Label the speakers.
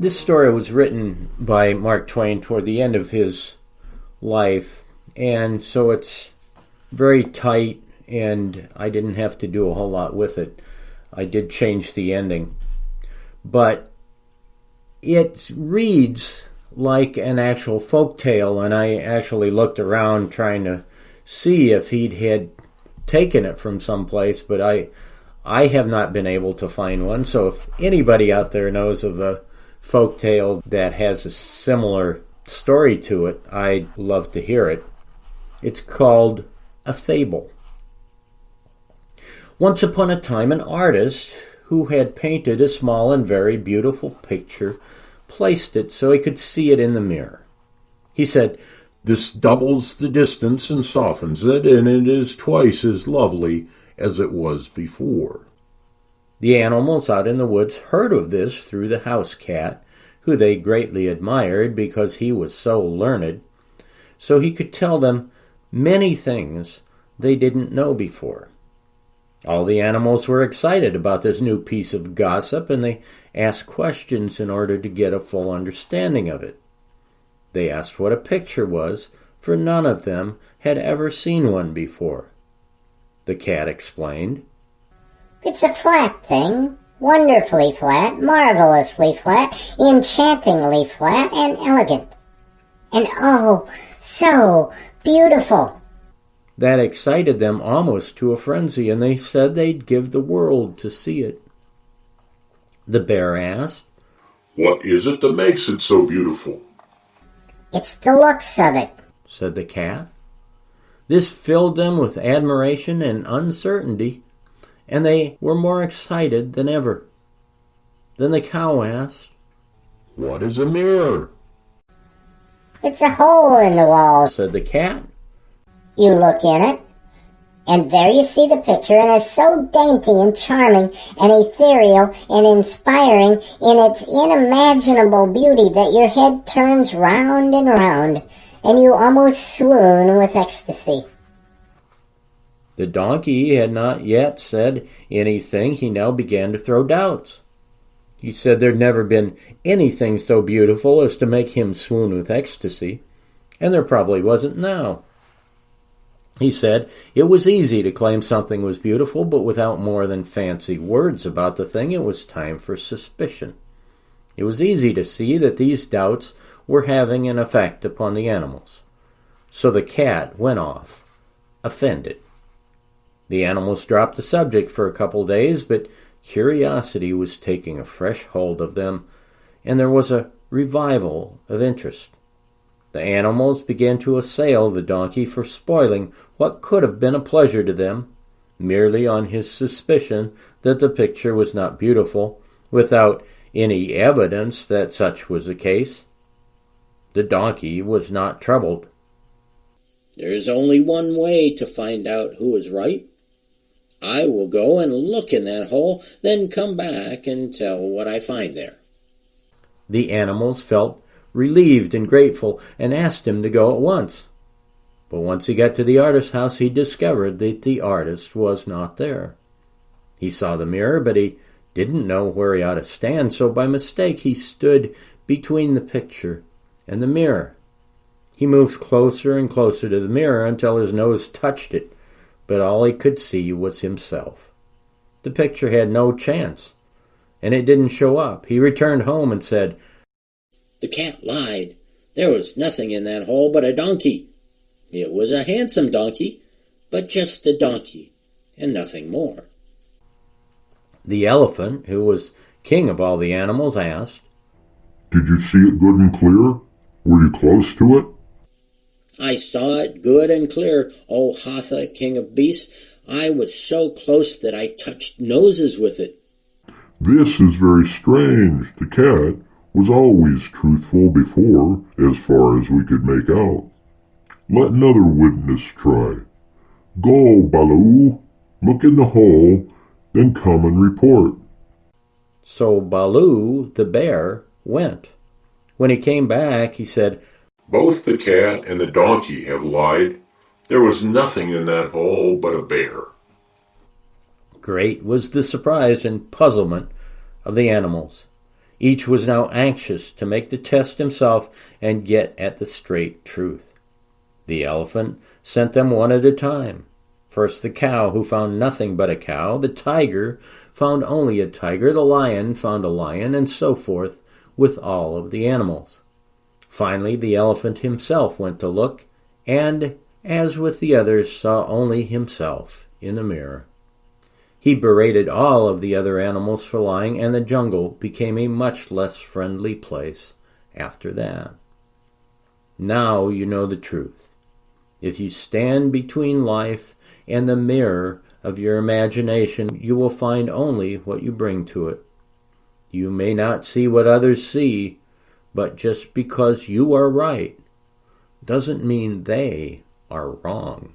Speaker 1: This story was written by Mark Twain toward the end of his life, and so it's very tight, and I didn't have to do a whole lot with it. I did change the ending, but it reads like an actual folk tale, and I actually looked around trying to see if he had taken it from someplace, but I have not been able to find one. So if anybody out there knows of a folk tale that has a similar story to it, I'd love to hear it. It's called A Fable. Once upon a time, an artist who had painted a small and very beautiful picture placed it so he could see it in the mirror. He said, "This doubles the distance and softens it, and it is twice as lovely as it was before." The animals out in the woods heard of this through the house cat, who they greatly admired because he was so learned, so he could tell them many things they didn't know before. All the animals were excited about this new piece of gossip, and they asked questions in order to get a full understanding of it. They asked what a picture was, for none of them had ever seen one before. The cat explained,
Speaker 2: "It's a flat thing, wonderfully flat, marvelously flat, enchantingly flat, and elegant. And oh, so beautiful."
Speaker 1: That excited them almost to a frenzy, and they said they'd give the world to see it. The bear asked,
Speaker 3: "What is it that makes it so beautiful?"
Speaker 2: "It's the looks of it,"
Speaker 1: said the cat. This filled them with admiration and uncertainty, and they were more excited than ever. Then the cow asked,
Speaker 3: "What is a mirror?"
Speaker 2: "It's a hole in the wall,"
Speaker 1: said the cat.
Speaker 2: "You look in it, and there you see the picture, and it's so dainty and charming and ethereal and inspiring in its unimaginable beauty that your head turns round and round, and you almost swoon with ecstasy."
Speaker 1: The donkey had not yet said anything. He now began to throw doubts. He said there'd never been anything so beautiful as to make him swoon with ecstasy, and there probably wasn't now. He said it was easy to claim something was beautiful, but without more than fancy words about the thing, it was time for suspicion. It was easy to see that these doubts were having an effect upon the animals. So the cat went off, offended. The animals dropped the subject for a couple days, but curiosity was taking a fresh hold of them, and there was a revival of interest. The animals began to assail the donkey for spoiling what could have been a pleasure to them, merely on his suspicion that the picture was not beautiful, without any evidence that such was the case. The donkey was not troubled.
Speaker 4: "There's only one way to find out who is right. I will go and look in that hole, then come back and tell what I find there."
Speaker 1: The animals felt relieved and grateful, and asked him to go at once. But once he got to the artist's house, he discovered that the artist was not there. He saw the mirror, but he didn't know where he ought to stand, so by mistake he stood between the picture and the mirror. He moved closer and closer to the mirror until his nose touched it, but all he could see was himself. The picture had no chance, and it didn't show up. He returned home and said,
Speaker 4: "The cat lied. There was nothing in that hole but a donkey. It was a handsome donkey, but just a donkey, and nothing more."
Speaker 1: The elephant, who was king of all the animals, asked,
Speaker 3: "Did you see it good and clear? Were you close to it?"
Speaker 4: "I saw it good and clear, O Hatha, king of beasts. I was so close that I touched noses with it."
Speaker 3: "This is very strange. The cat was always truthful before, as far as we could make out. Let another witness try. Go, Baloo, look in the hole, then come and report."
Speaker 1: So Baloo, the bear, went. When he came back, he said,
Speaker 3: "Both the cat and the donkey have lied. There was nothing in that hole but a bear."
Speaker 1: Great was the surprise and puzzlement of the animals. Each was now anxious to make the test himself and get at the straight truth. The elephant sent them one at a time. First the cow, who found nothing but a cow. The tiger found only a tiger. The lion found a lion, and so forth with all of the animals. Finally, the elephant himself went to look, and, as with the others, saw only himself in a mirror. He berated all of the other animals for lying, and the jungle became a much less friendly place after that. Now you know the truth. If you stand between life and the mirror of your imagination, you will find only what you bring to it. You may not see what others see, but just because you are right doesn't mean they are wrong.